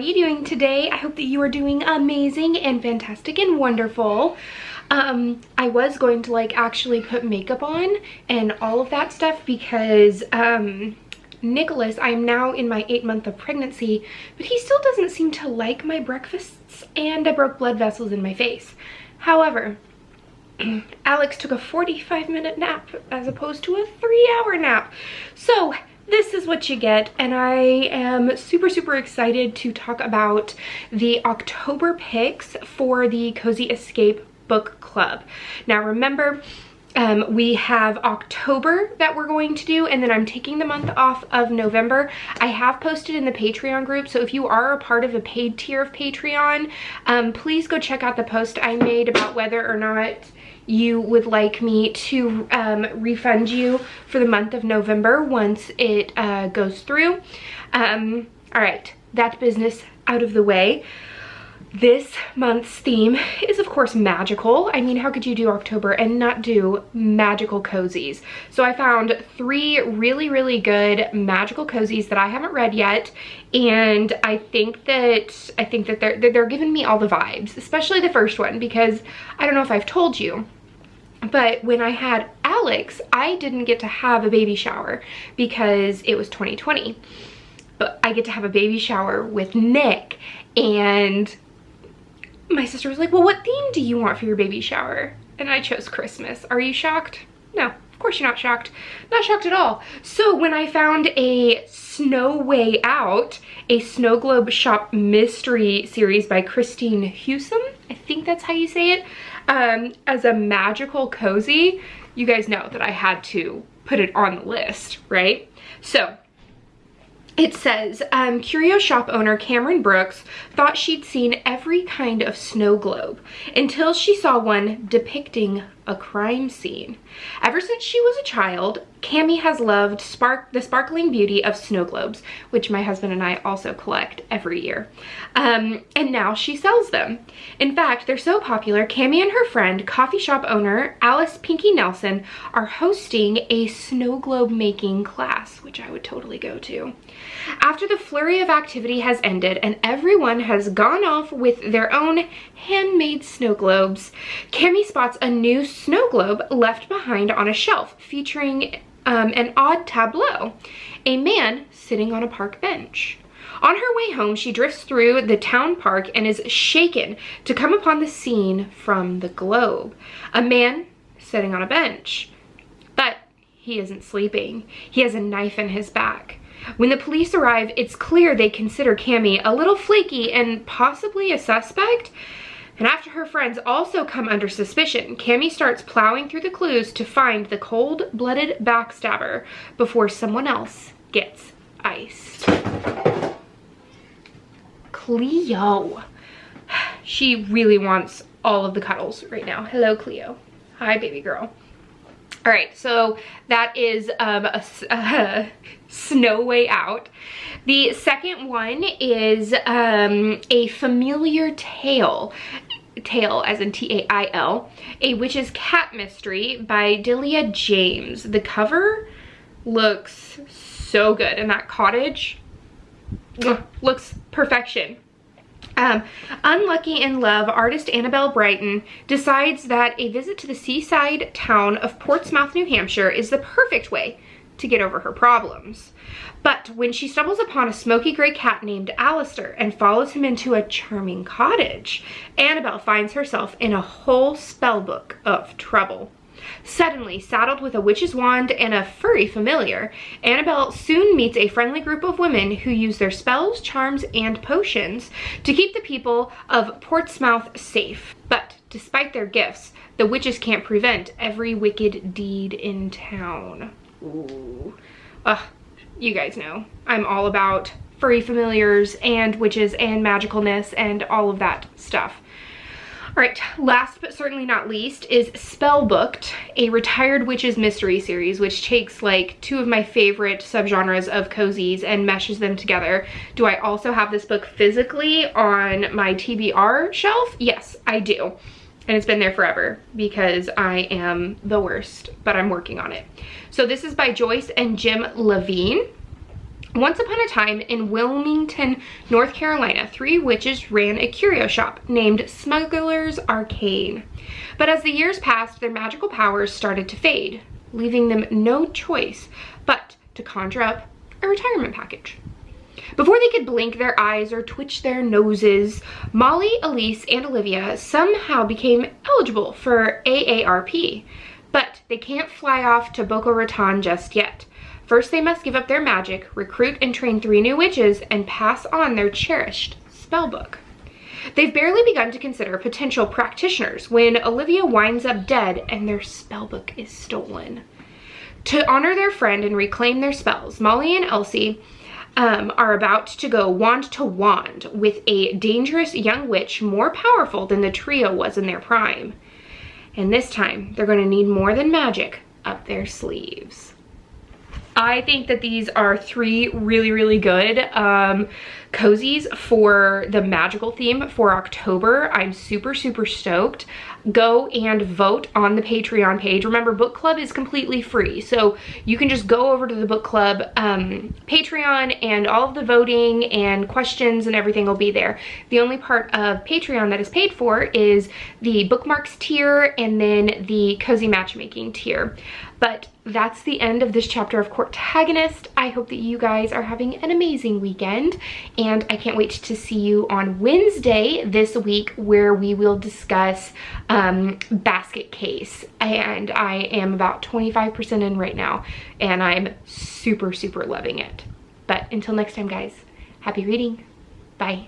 you doing today? I hope that you are doing amazing and fantastic and wonderful. I was going to like actually put makeup on and all of that stuff because Nicholas, I'm now in my 8th month of pregnancy, but he still doesn't seem to like my breakfasts, and I broke blood vessels in my face. However, Alex took a 45-minute nap as opposed to a 3-hour nap. So this is what you get, and I am super excited to talk about the October picks for the Cozy Escape Book Club. Now remember, we have October that we're going to do, and then I'm taking the month off of November. I have posted in the Patreon group, so if you are a part of a paid tier of Patreon, please go check out the post I made about whether or not you would like me to refund you for the month of November once it goes through. All right, that business out of the way. This month's theme is of course magical. I mean, how could you do October and not do magical cozies? So I found 3 really good magical cozies that I haven't read yet, and I think that they're giving me all the vibes, especially the first one, because I don't know if I've told you, but when I had Alex, I didn't get to have a baby shower because it was 2020. But I get to have a baby shower with Nick, and my sister was like, well, what theme do you want for your baby shower? And I chose Christmas. Are you shocked? No, of course you're not shocked. Not shocked at all. So when I found a Snow Way Out, a Snow Globe Shop mystery series by Christine Hewsome, I think that's how you say it, as a magical cozy, you guys know that I had to put it on the list, right? So it says, curio shop owner Cameron Brooks thought she'd seen every kind of snow globe until she saw one depicting a crime scene. Ever since she was a child, Cammie has loved the sparkling beauty of snow globes, which my husband and I also collect every year. And now she sells them. In fact, they're so popular, Cammie and her friend, coffee shop owner Alice Pinky Nelson, are hosting a snow globe making class, which I would totally go to. After the flurry of activity has ended and everyone has gone off with their own handmade snow globes, Cammie spots a new snow globe left behind on a shelf featuring an odd tableau, a man sitting on a park bench. On her way home, she drifts through the town park and is shaken to come upon the scene from the globe. A man sitting on a bench, but he isn't sleeping. He has a knife in his back. When the police arrive, it's clear they consider Cammie a little flaky and possibly a suspect. And after her friends also come under suspicion, Cammie starts plowing through the clues to find the cold-blooded backstabber before someone else gets iced. Cleo. She really wants all of the cuddles right now. Hello, Cleo. Hi, baby girl. All right, so that is a Snow Way Out. The second one is a familiar tale as in T-A-I-L, a witch's cat mystery by Delia James. The cover looks so good, and that cottage looks perfection. Unlucky in love, artist Annabelle Brighton decides that a visit to the seaside town of Portsmouth, New Hampshire is the perfect way to get over her problems. But when she stumbles upon a smoky gray cat named Alistair and follows him into a charming cottage, Annabelle finds herself in a whole spellbook of trouble. Suddenly, saddled with a witch's wand and a furry familiar, Annabelle soon meets a friendly group of women who use their spells, charms, and potions to keep the people of Portsmouth safe. But despite their gifts, the witches can't prevent every wicked deed in town. Ooh. You guys know, I'm all about furry familiars and witches and magicalness and all of that stuff. All right, last but certainly not least is Spellbooked, a retired witches mystery series, which takes like 2 of my favorite subgenres of cozies and meshes them together. Do I also have this book physically on my TBR shelf? Yes, I do. And it's been there forever because I am the worst, but I'm working on it. So this is by Joyce and Jim Levine. Once upon a time in Wilmington, North Carolina, 3 witches ran a curio shop named Smuggler's Arcane. But as the years passed, their magical powers started to fade, leaving them no choice but to conjure up a retirement package. Before they could blink their eyes or twitch their noses, Molly, Elise, and Olivia somehow became eligible for AARP. But they can't fly off to Boca Raton just yet. First, they must give up their magic, recruit and train 3 new witches, and pass on their cherished spellbook. They've barely begun to consider potential practitioners when Olivia winds up dead and their spellbook is stolen. To honor their friend and reclaim their spells, Molly and Elsie are about to go wand to wand with a dangerous young witch more powerful than the trio was in their prime. And this time, they're going to need more than magic up their sleeves. I think that these are 3 really, really good cozies for the magical theme for October. I'm super, super stoked. Go and vote on the Patreon page. Remember, Book Club is completely free, so you can just go over to the Book Club Patreon, and all of the voting and questions and everything will be there. The only part of Patreon that is paid for is the bookmarks tier and then the cozy matchmaking tier. But that's the end of this chapter of Courtagonist. I hope that you guys are having an amazing weekend, and I can't wait to see you on Wednesday this week, where we will discuss Basket Case. And I am about 25% in right now, and I'm super, super loving it. But until next time, guys, happy reading. Bye.